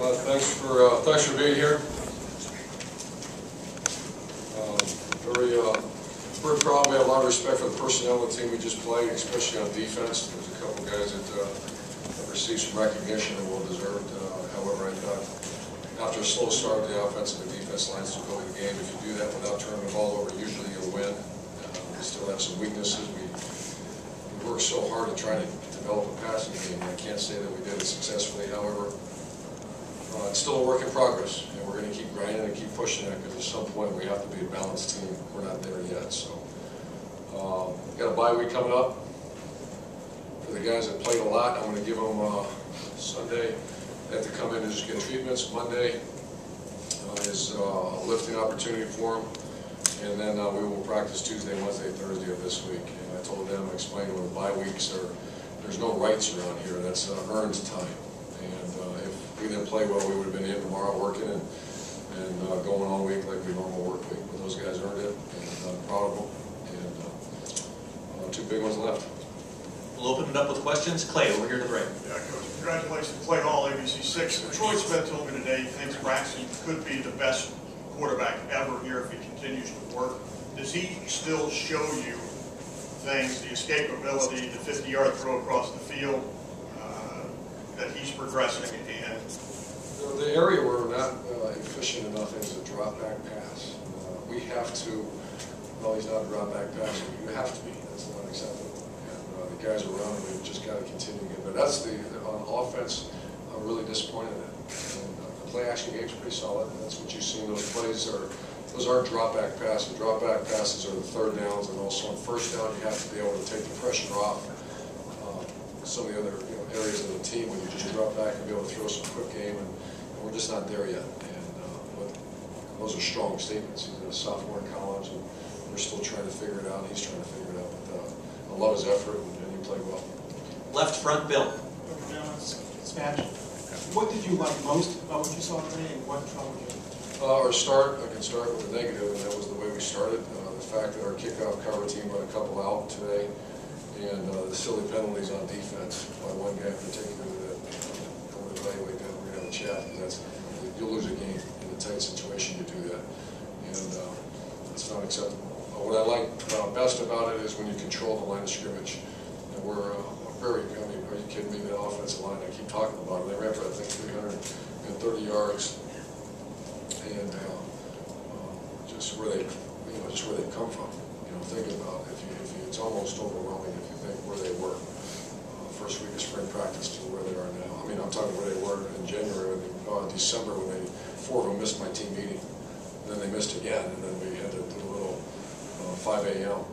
Thanks for being here. Very proud. We have a lot of respect for the personnel of the team we just played, especially on defense. There's a couple guys that have received some recognition and well deserved. However, I thought after a slow start, the offense and the defense lines took over the game. If you do that without turning the ball over, usually you'll win. We still have some weaknesses. We worked so hard to try to develop a passing game. I can't say that we did it successfully. However, it's still a work in progress, and we're going to keep grinding and keep pushing it because at some point we have to be a balanced team. We're not there yet. So, got a bye week coming up. For the guys that played a lot, I'm going to give them Sunday. They have to come in and just get treatments. Monday is a lifting opportunity for them, and then we will practice Tuesday, Wednesday, Thursday of this week. And I told them, I explained to them, bye weeks are there's no rights around here. That's earned time. And if we didn't play well, we would have been in tomorrow working and going all week like we normal work week. But those guys earned it, and I'm proud of them. And two big ones left. We'll open it up with questions. Clay, over here to the right. Yeah, Coach. Congratulations, Clay Hall, ABC 6. Troy Smith told me today he thinks Braxton could be the best quarterback ever here if he continues to work. Does he still show you things, the escapability, the 50-yard throw across the field, that he's progressing in? The area where we're not efficient enough is a drop-back pass. We have to, well, he's not a drop-back passer, but you have to be. That's not acceptable. And the guys around him, we've just got to continue to get better. That's on offense, I'm really disappointed in. And the play-action game's pretty solid. That's what you've seen. Those plays those aren't drop-back passes. Drop-back passes are the third downs, and also on first down, you have to be able to take the pressure off some of the other areas of the team when you just drop back and be able to throw some quick game, and we're just not there yet. And but those are strong statements. He's a sophomore in college, and we're still trying to figure it out. He's trying to figure it out. But I love his effort, and he played well. Left front, Bill. Smash. What did you like most about what you saw today, and what troubled you? Our start, I can start with a negative, and that was the way we started. The fact that our kickoff cover team got a couple out today, and the silly penalties on defense by one guy in particular that I would evaluate that. We're going to have a chat, because you'll lose a game in a tight situation. You do that, and it's not acceptable. What I like best about it is when you control the line of scrimmage. And we're very. I mean, are you kidding me? The offensive line. I keep talking about it. They ran for I think 330 yards, and just where they, just where they come from. Think about it. It's almost overwhelming if you think where they were first week of spring practice to where they are now. I mean, I'm talking where they were in January, December when 4 of them missed my team meeting. And then they missed again, and then we had to do a little 5 a.m.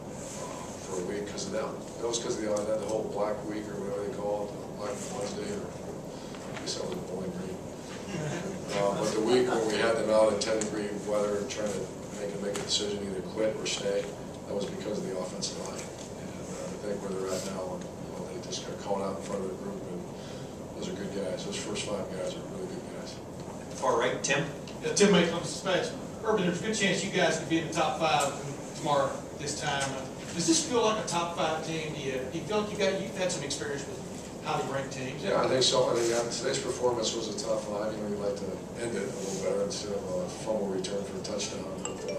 For a week because of them. That was because of the whole Black Week or whatever they call it, Black Wednesday, or I guess that was Bowling Green. But the week when we had them out in 10-degree weather trying to make a decision, either quit or stay, that was because of the offensive line. And I think where they're at now, they just got caught out in front of the group, and those are good guys. Those first 5 guys are really good guys. Far right, Tim. Yeah, Tim May comes to Space. Urban, there's a good chance you guys could be in the top 5 tomorrow this time. Does this feel like a top 5 team? Do you feel like you've had some experience with highly ranked teams? Yeah, I think so. I think today's performance was a top 5. You'd like to end it a little better instead of a fumble return for a touchdown. But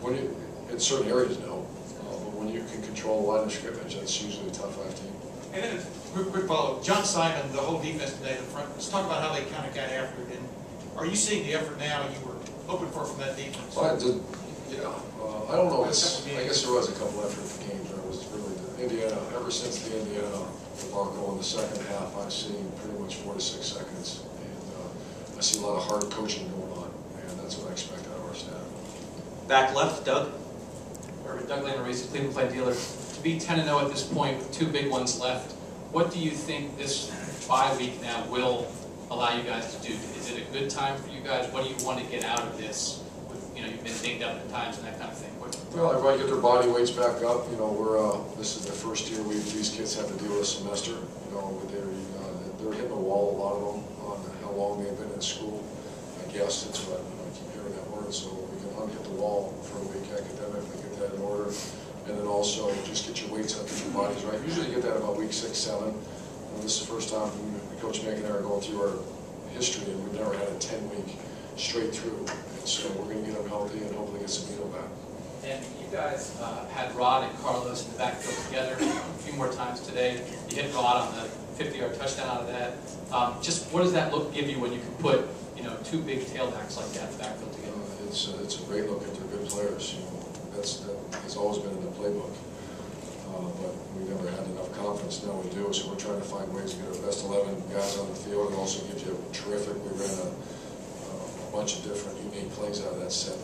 when you in certain areas, no. But when you can control the line of scrimmage, that's usually a top 5 team. And then a quick follow-up. John Simon, the whole defense today, the front, let's talk about how they kind of got after it. And are you seeing the effort now you were hoping for from that defense? Well, I don't know. I guess there was a couple effort games where it was really Indiana. Ever since the Indiana debacle in the second half, I've seen pretty much 4 to 6 seconds. And I see a lot of hard coaching going on. And that's what I expect out of our staff. Back left, Doug. Doug Landry, Cleveland Plain Dealer. To be 10-0 at this point with 2 big ones left, what do you think this bye week now will allow you guys to do? Is it a good time for you guys? What do you want to get out of this? You've been dinged up at times and that kind of thing. Well, everybody get their body weights back up. This is the first year these kids have to deal with a semester. They're hitting a wall, a lot of them, on how long they've been in school. I guess that's what I keep hearing that word. So we can unhit the wall for a week academically, get that in order, and then also just get your weights up, get your bodies right. Usually you get that about week 6, 7. This is the first time Coach Mick and I are going through our history, and we've never had a 10-week straight through. And so we're going to get them healthy and hopefully get Sabino back. And you guys had Rod and Carlos in the backfield together a few more times today. You hit Rod on the 50-yard touchdown out of that. Just what does that look give you when you can put, you know, two big tailbacks like that in the backfield together? It's a great look at their good players. You know, that has always been in the playbook. But we never had enough confidence. Now we do, so we're trying to find ways to get our best 11 guys on the field. It also gives you a terrific. We ran a bunch of different unique plays out of that set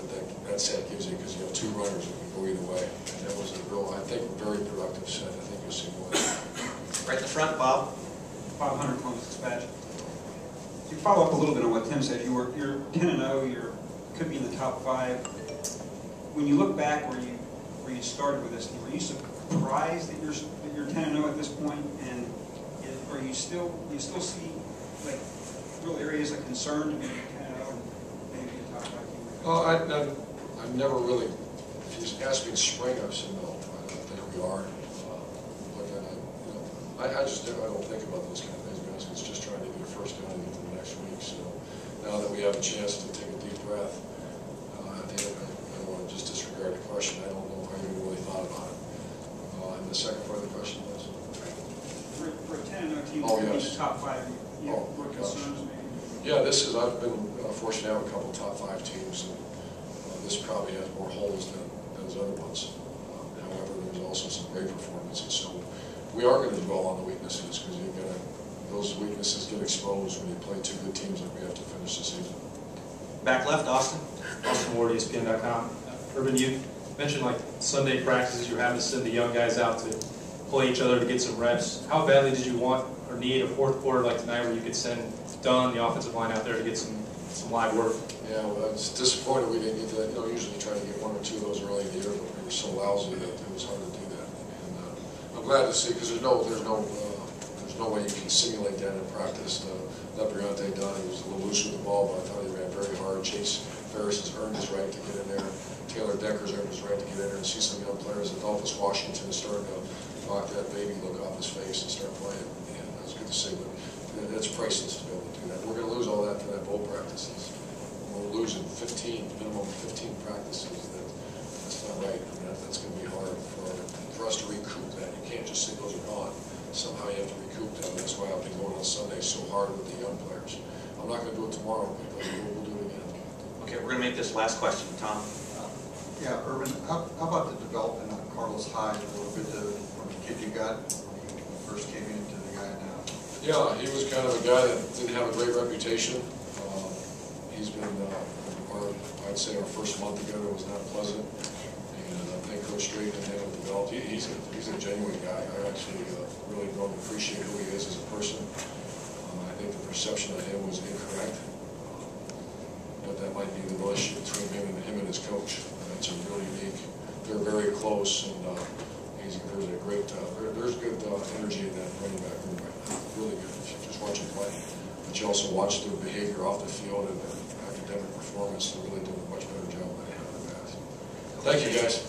that set gives you, because you have two runners that can go either way. And that was a real, I think, very productive set. I think you'll see more of that. Right in the front, Bob. Bob Hunter, Columbus Dispatch. To follow up a little bit on what Tim said, you're 10-0, you could be in the top 5. When you look back where you started with this team, are you surprised that you're 10-0 at this point, and are you still see like real areas of concern to be 10-0 and maybe a top 5 team? Well, I've never really, if you ask me in spring, I've said no. I don't think we are. But then I don't think about those kind of things, because it's just trying to get a first down and get to the next week. So now that we have a chance to take a deep breath, I don't want to just disregard the question. I don't know how you really thought about it. And the second part of the question was? For a 10-0 team, Oh, to be in yes. the top 5, you have more gosh. concerns maybe? Yeah, I've been fortunate to have a couple of top 5 teams, and this probably has more holes than those other ones. However, there's also some great performances. So we are going to dwell on the weaknesses, because those weaknesses get exposed when you play two good teams like we have to finish the season. Back left, Austin. Austin Ward, ESPN.com. Urban, you mentioned like Sunday practices, you're having to send the young guys out to play each other to get some reps. How badly did you want or need a fourth quarter like tonight where you could send Dunn, the offensive line, out there to get some live work? Yeah, well, I was disappointed we didn't get that. You know, usually try to get 1 or 2 of those early in the year, but we were so lousy that it was hard to do that. And I'm glad to see, because there's no way you can simulate that in practice. Lebriante Dunn, he was a little loose with the ball, but I thought he ran very hard. Chase Ferris has earned his right to get in there. Taylor Decker's earned his right to get in there and see some young players. Adolphus Washington is starting to knock that baby look off his face and start playing. And that's good to see, but that's priceless to be able to do that. We're going to lose all that for that bowl practices. We're losing minimum 15 practices. That's not right. I mean, that's going to be hard for us to recoup that. You can't just say those are gone. Somehow you have to recoup them. That's why I've been going on Sunday so hard with the young players. I'm not going to do it tomorrow, but we'll do it again. Okay, we're going to make this last question. Tom. Yeah, Urban, how about the development of Carlos Hyde a little bit from the kid you got when you first came into the guy now? Yeah, he was kind of a guy that didn't have a great reputation. He's been, I'd say our first month together was not pleasant. And I think Coach Drayton and him have developed. He's a genuine guy. I actually really don't appreciate who he is as a person. I think the perception of him was incorrect. But that might be the relationship between him and his coach. It's a really unique. They're very close, and there's good energy in that running back room right now. Really good. If you just watch him play, but you also watch their behavior off the field and their academic performance. They're really doing a much better job than they have in the past. Thank you, guys.